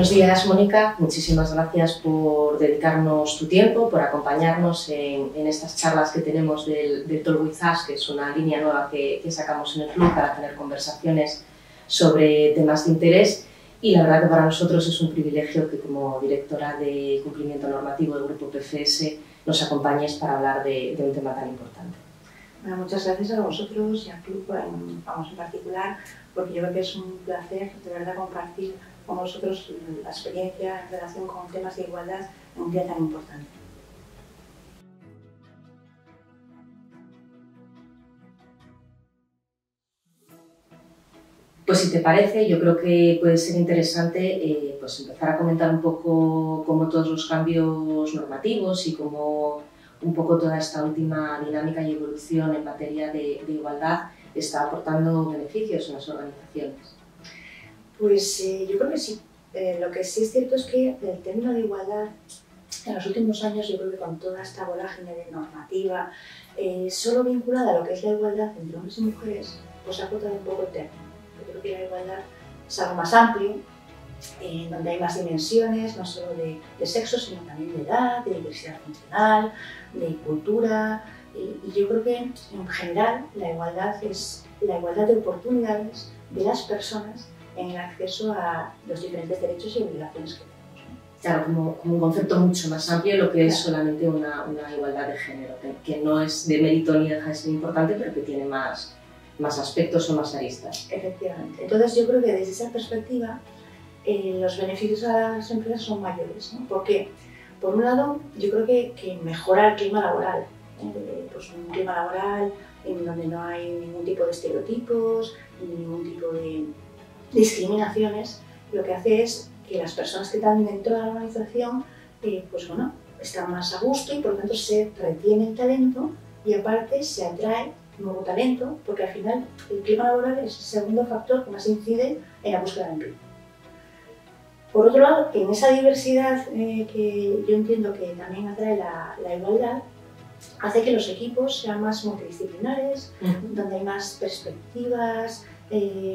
Buenos días, Mónica. Muchísimas gracias por dedicarnos tu tiempo, por acompañarnos en estas charlas que tenemos del Talk with Us, que es una línea nueva que sacamos en el club para tener conversaciones sobre temas de interés. Y la verdad que para nosotros es un privilegio que como directora de cumplimiento normativo del Grupo PFS nos acompañes para hablar de un tema tan importante. Bueno, muchas gracias a vosotros y al club en particular, porque yo creo que es un placer de verdad compartir con vosotros la experiencia en relación con temas de igualdad en un día tan importante. Pues si te parece, yo creo que puede ser interesante pues empezar a comentar un poco cómo todos los cambios normativos y cómo un poco toda esta última dinámica y evolución en materia de igualdad está aportando beneficios en las organizaciones. Pues yo creo que sí. Lo que sí es cierto es que el término de igualdad en los últimos años, yo creo que con toda esta vorágine de normativa, solo vinculada a lo que es la igualdad entre hombres y mujeres, pues ha acotado un poco el término. Yo creo que la igualdad es algo más amplio, donde hay más dimensiones, no solo de sexo, sino también de edad, de diversidad funcional, de cultura. Y yo creo que en general la igualdad es la igualdad de oportunidades de las personas en el acceso a los diferentes derechos y obligaciones que tenemos, ¿no? Claro, como un concepto mucho más amplio de lo que es solamente una igualdad de género, que no es de mérito ni deja de ser importante, pero que tiene más aspectos o más aristas. Efectivamente. Entonces yo creo que desde esa perspectiva los beneficios a las empresas son mayores, ¿no? Porque, por un lado, yo creo que mejora el clima laboral, pues un clima laboral en donde no hay ningún tipo de estereotipos, ningún tipo de discriminaciones, lo que hace es que las personas que están dentro de la organización pues bueno, están más a gusto y por lo tanto se retiene el talento y aparte se atrae nuevo talento, porque al final el clima laboral es el segundo factor que más incide en la búsqueda de empleo. Por otro lado, en esa diversidad que yo entiendo que también atrae la igualdad, hace que los equipos sean más multidisciplinares, donde hay más perspectivas,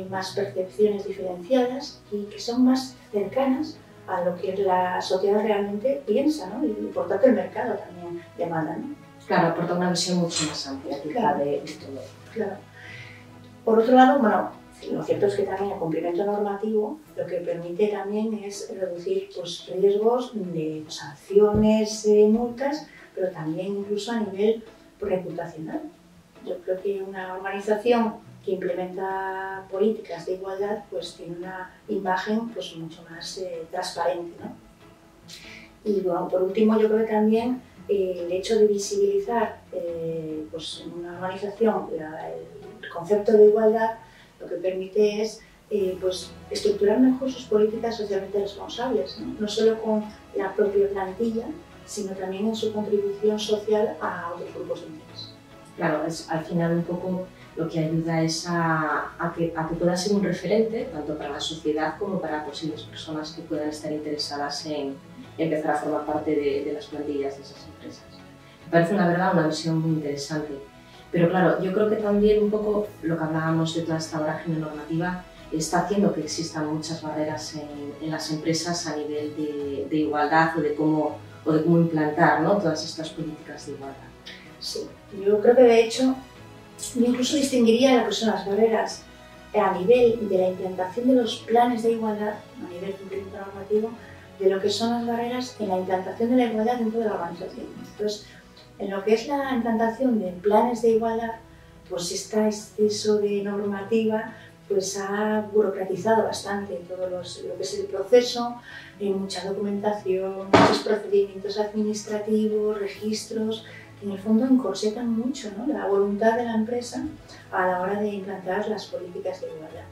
más percepciones diferenciadas y que son más cercanas a lo que la sociedad realmente piensa, ¿no? Y por tanto el mercado también demanda, ¿no? Claro, aporta una visión mucho más amplia claro, de todo. Claro. Por otro lado, bueno, lo cierto es que también el cumplimiento normativo lo que permite también es reducir pues, riesgos de sanciones, multas, pero también incluso a nivel reputacional. Yo creo que una organización que implementa políticas de igualdad pues tiene una imagen pues mucho más transparente, ¿no? Y bueno, por último yo creo que también el hecho de visibilizar pues en una organización el concepto de igualdad lo que permite es pues estructurar mejor sus políticas socialmente responsables, ¿no? No solo con la propia plantilla, sino también en su contribución social a otros grupos de interés. Claro, es al final un poco lo que ayuda es a que pueda ser un referente tanto para la sociedad como para posibles personas que puedan estar interesadas en empezar a formar parte de las plantillas de esas empresas. Me parece una verdad una visión muy interesante. Pero claro, yo creo que también un poco lo que hablábamos de toda esta vorágine normativa está haciendo que existan muchas barreras en las empresas a nivel de igualdad o de cómo implantar, ¿no? Todas estas políticas de igualdad. Sí, yo creo que de hecho yo incluso distinguiría lo que son las barreras a nivel de la implantación de los planes de igualdad, a nivel de cumplimiento normativo, de lo que son las barreras en la implantación de la igualdad dentro de la organización. Entonces, en lo que es la implantación de planes de igualdad, pues este exceso de normativa pues ha burocratizado bastante todo lo que es el proceso, mucha documentación, muchos procedimientos administrativos, registros, que en el fondo encorsetan mucho, ¿no?, la voluntad de la empresa a la hora de implantar las políticas de igualdad.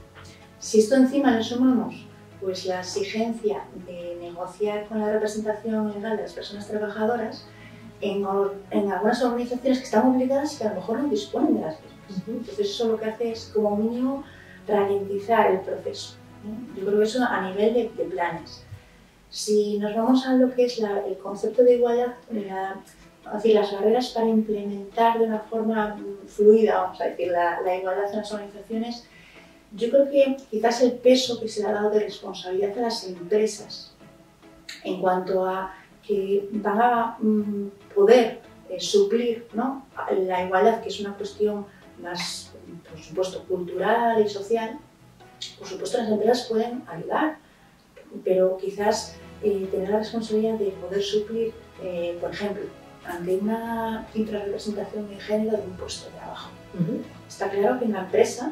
Si esto encima le sumamos pues la exigencia de negociar con la representación legal de las personas trabajadoras, en algunas organizaciones que están obligadas y que a lo mejor no disponen de las mismas. Entonces eso lo que hace es como mínimo ralentizar el proceso, ¿no? Yo creo que eso a nivel de planes. Si nos vamos a lo que es el concepto de igualdad, es decir, las barreras para implementar de una forma fluida, vamos a decir, la igualdad en las organizaciones, Yo creo que quizás el peso que se le ha dado de responsabilidad a las empresas en cuanto a que van a poder suplir, ¿no?, la igualdad, que es una cuestión más, por supuesto, cultural y social. Por supuesto, las empresas pueden ayudar, pero quizás tener la responsabilidad de poder suplir, por ejemplo, ante una infrarrepresentación de género de un puesto de trabajo. Está claro que una empresa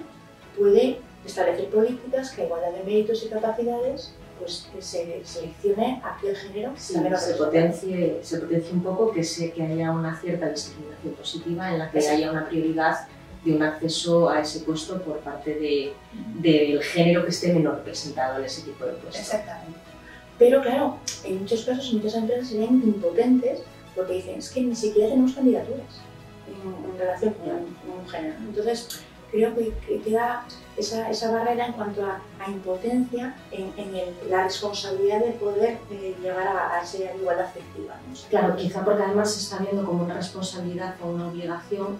puede establecer políticas que a igualdad de méritos y capacidades pues que se seleccione aquel género. Sí, se potencie un poco, que haya una cierta discriminación positiva en la que haya una prioridad de un acceso a ese puesto por parte del género que esté menor representado en ese tipo de puestos. Exactamente. Pero claro, en muchos casos muchas empresas se ven impotentes porque dicen es que ni siquiera tenemos candidaturas en relación con un género. Entonces, creo que queda esa barrera en cuanto a impotencia en la responsabilidad de poder llegar a esa igualdad efectiva, ¿no? Claro, quizá porque además se está viendo como una responsabilidad o una obligación,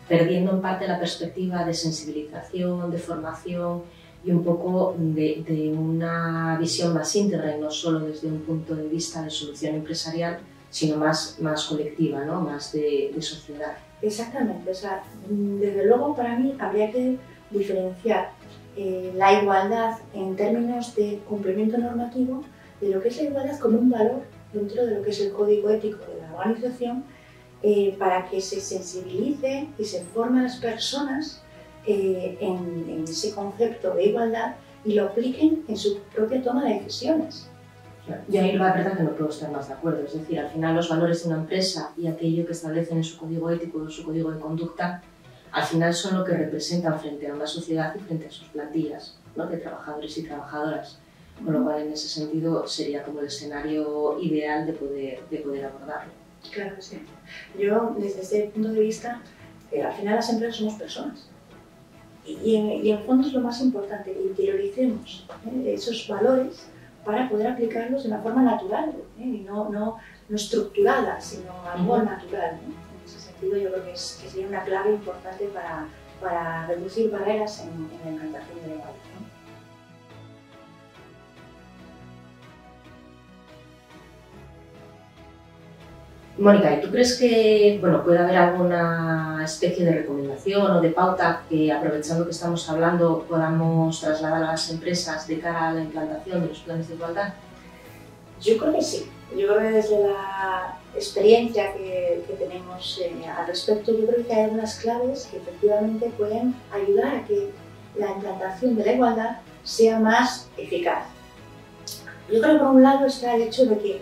perdiendo en parte la perspectiva de sensibilización, de formación y un poco de una visión más íntegra y no solo desde un punto de vista de solución empresarial, sino más colectiva, ¿no?, más de sociedad. Exactamente, o sea, desde luego para mí habría que diferenciar la igualdad en términos de cumplimiento normativo de lo que es la igualdad como un valor dentro de lo que es el código ético de la organización, para que se sensibilice y se formen a las personas en ese concepto de igualdad y lo apliquen en su propia toma de decisiones. Y ahí la verdad que no puedo estar más de acuerdo, es decir, al final los valores de una empresa y aquello que establecen en su código ético o su código de conducta, al final son lo que representan frente a una sociedad y frente a sus plantillas, ¿no?, de trabajadores y trabajadoras, con lo cual en ese sentido sería como el escenario ideal de poder abordarlo. Claro que sí. Yo, desde ese punto de vista, al final las empresas somos personas y en fondo es lo más importante, que interioricemos esos valores para poder aplicarlos de una forma natural, y no estructurada, sino algo natural, ¿no? En ese sentido yo creo que sería una clave importante para reducir barreras en la implantación de la igualdad, ¿no? Mónica, ¿y tú crees que puede haber alguna especie de recomendación o de pauta que, aprovechando que estamos hablando, podamos trasladar a las empresas de cara a la implantación de los planes de igualdad? Yo creo que sí. Yo creo que desde la experiencia que tenemos al respecto, yo creo que hay algunas claves que efectivamente pueden ayudar a que la implantación de la igualdad sea más eficaz. Yo creo que por un lado está el hecho de que,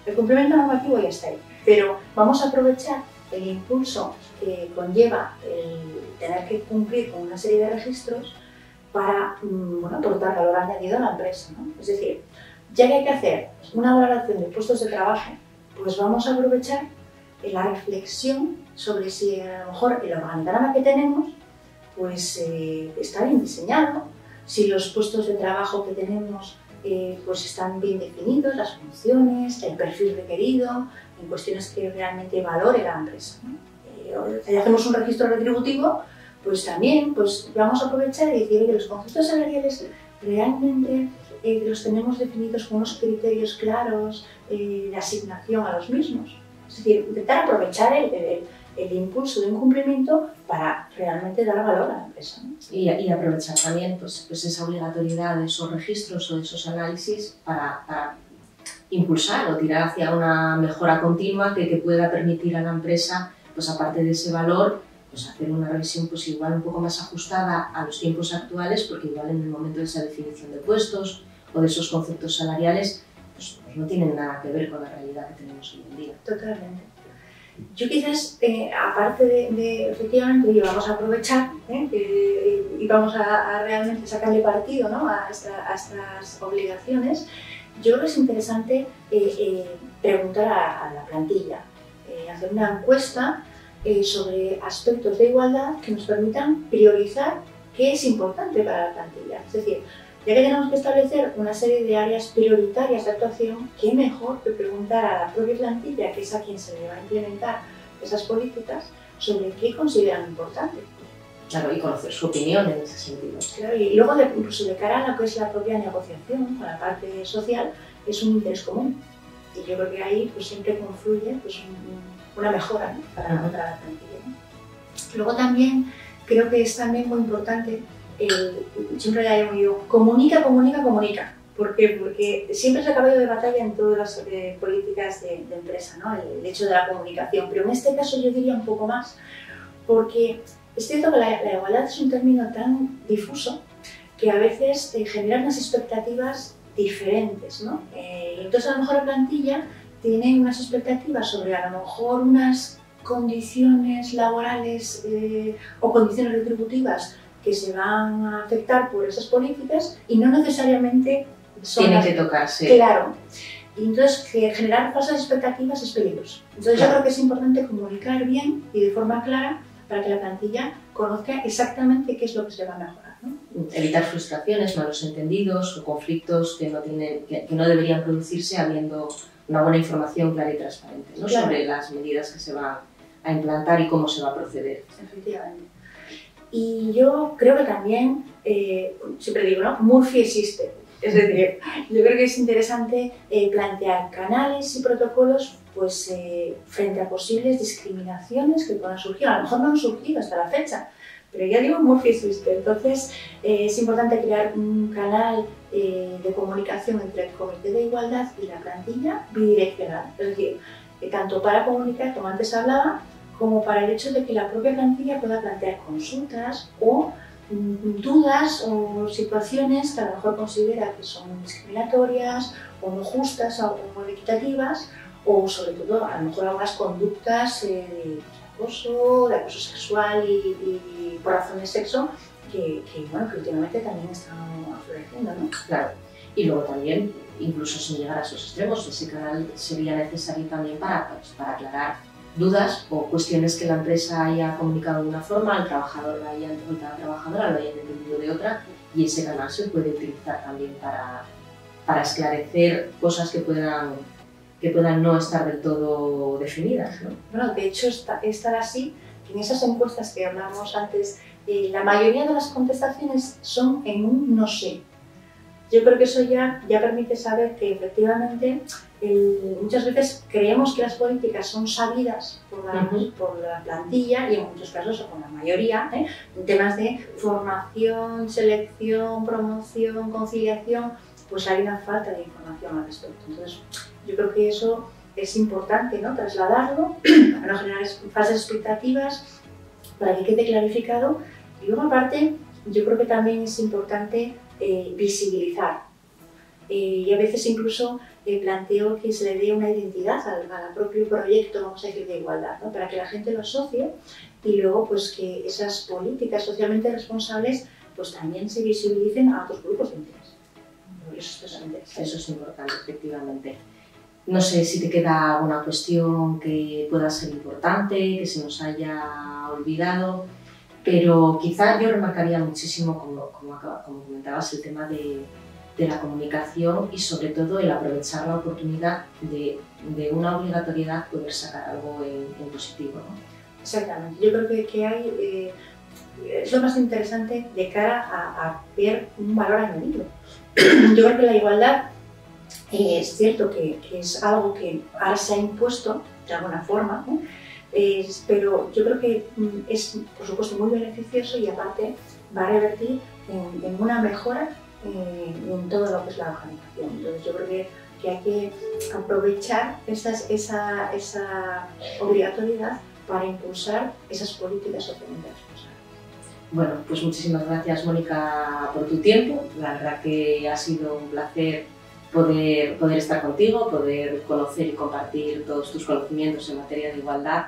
el cumplimiento normativo ya está ahí, pero vamos a aprovechar el impulso que conlleva el tener que cumplir con una serie de registros para aportar valor añadido a la empresa, ¿no? Es decir, ya que hay que hacer una valoración de puestos de trabajo, pues vamos a aprovechar la reflexión sobre si a lo mejor el organigrama que tenemos pues, está bien diseñado, si los puestos de trabajo que tenemos pues están bien definidos, las funciones, el perfil requerido, en cuestiones que realmente valore la empresa, ¿no? Si hacemos un registro retributivo, pues también vamos a aprovechar y decir que los conceptos salariales realmente los tenemos definidos con unos criterios claros de asignación a los mismos. Es decir, intentar aprovechar el impulso de un cumplimiento para realmente dar valor a la empresa, ¿no? Y aprovechar también pues esa obligatoriedad de esos registros o de esos análisis para impulsar o tirar hacia una mejora continua que pueda permitir a la empresa, pues aparte de ese valor, pues hacer una revisión pues igual un poco más ajustada a los tiempos actuales, porque igual en el momento de esa definición de puestos o de esos conceptos salariales, pues no tienen nada que ver con la realidad que tenemos hoy en día. Totalmente. Yo quizás, aparte de efectivamente, vamos a aprovechar y vamos a realmente sacarle partido, ¿no?, a estas obligaciones, yo creo que es interesante preguntar a la plantilla, hacer una encuesta sobre aspectos de igualdad que nos permitan priorizar qué es importante para la plantilla. Es decir, ya que tenemos que establecer una serie de áreas prioritarias de actuación, qué mejor que preguntar a la propia plantilla, que es a quien se le va a implementar esas políticas, sobre qué consideran importante. Claro, y conocer su opinión en ese sentido. Claro, y luego incluso de cara a lo que es la propia negociación, con la parte social, es un interés común. Y yo creo que ahí pues, siempre confluye pues, una mejora, ¿no? para la plantilla, ¿no? Luego también creo que es también muy importante, siempre le llamo yo, comunica, comunica, comunica. ¿Por qué? Porque siempre es el caballo de batalla en todas las políticas de empresa, ¿no? El hecho de la comunicación, pero en este caso yo diría un poco más, porque es cierto que la igualdad es un término tan difuso que a veces genera unas expectativas diferentes, ¿no? Entonces a lo mejor la plantilla tiene unas expectativas sobre a lo mejor unas condiciones laborales o condiciones retributivas que se van a afectar por esas políticas y no necesariamente son tienen que tocarse. Claro. Y entonces generar falsas expectativas es peligroso. Entonces claro. Yo creo que es importante comunicar bien y de forma clara para que la plantilla conozca exactamente qué es lo que se va a mejorar, ¿no? Evitar frustraciones, malos entendidos o conflictos que no deberían producirse habiendo una buena información clara y transparente, ¿no? Claro. Sobre las medidas que se van a implantar y cómo se va a proceder. Efectivamente. Y yo creo que también, siempre digo, ¿no? Murphy existe. Es decir, yo creo que es interesante plantear canales y protocolos pues, frente a posibles discriminaciones que puedan surgir. A lo mejor no han surgido hasta la fecha, pero ya digo, Murphy existe. Entonces, es importante crear un canal de comunicación entre el Comité de Igualdad y la plantilla bidireccional. Es decir, tanto para comunicar, como antes hablaba, como para el hecho de que la propia plantilla pueda plantear consultas o dudas o situaciones que a lo mejor considera que son discriminatorias o no justas o no equitativas o sobre todo a lo mejor algunas conductas de acoso sexual y por razón de sexo que últimamente también están floreciendo, ¿no? Claro. Y luego también, incluso sin llegar a esos extremos, ese canal sería necesario también para aclarar dudas o cuestiones que la empresa haya comunicado de una forma, el trabajador la trabajadora lo haya entendido de otra, y ese canal se puede utilizar también para esclarecer cosas que puedan no estar del todo definidas, ¿no? Bueno, de hecho es tan así que en esas encuestas que hablábamos antes, la mayoría de las contestaciones son en un no sé. Yo creo que eso ya permite saber que efectivamente muchas veces creemos que las políticas son sabidas por la plantilla y en muchos casos, o por la mayoría, en temas de formación, selección, promoción, conciliación, pues hay una falta de información al respecto. Entonces, yo creo que eso es importante, ¿no? Trasladarlo para no generar falsas expectativas, para que quede clarificado. Y luego, aparte, yo creo que también es importante visibilizar. Y a veces incluso planteo que se le dé una identidad al propio proyecto, vamos a decir, de igualdad, ¿no? Para que la gente lo asocie y luego pues que esas políticas socialmente responsables pues también se visibilicen a otros grupos de interés. Eso es importante, efectivamente. No sé si te queda alguna cuestión que pueda ser importante, que se nos haya olvidado, pero quizá yo remarcaría muchísimo, como comentabas, el tema de la comunicación y sobre todo el aprovechar la oportunidad de una obligatoriedad poder sacar algo en positivo, ¿no? Exactamente. Yo creo que hay, es lo más interesante de cara a ver un valor añadido. Yo creo que la igualdad es cierto que es algo que ahora se ha impuesto de alguna forma, ¿no? Pero yo creo que es, por supuesto, muy beneficioso y aparte va a revertir en una mejora en todo lo que es la organización. Entonces yo creo que hay que aprovechar esa obligatoriedad para impulsar esas políticas socialmente responsables. Bueno, pues muchísimas gracias, Mónica, por tu tiempo. La verdad que ha sido un placer poder estar contigo, poder conocer y compartir todos tus conocimientos en materia de igualdad,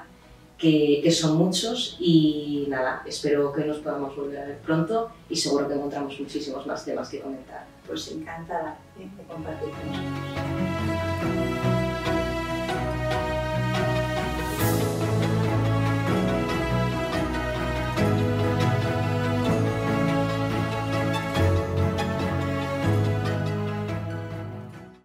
que son muchos, y nada, espero que nos podamos volver a ver pronto y seguro que encontramos muchísimos más temas que comentar. Pues encantada de compartir con nosotros.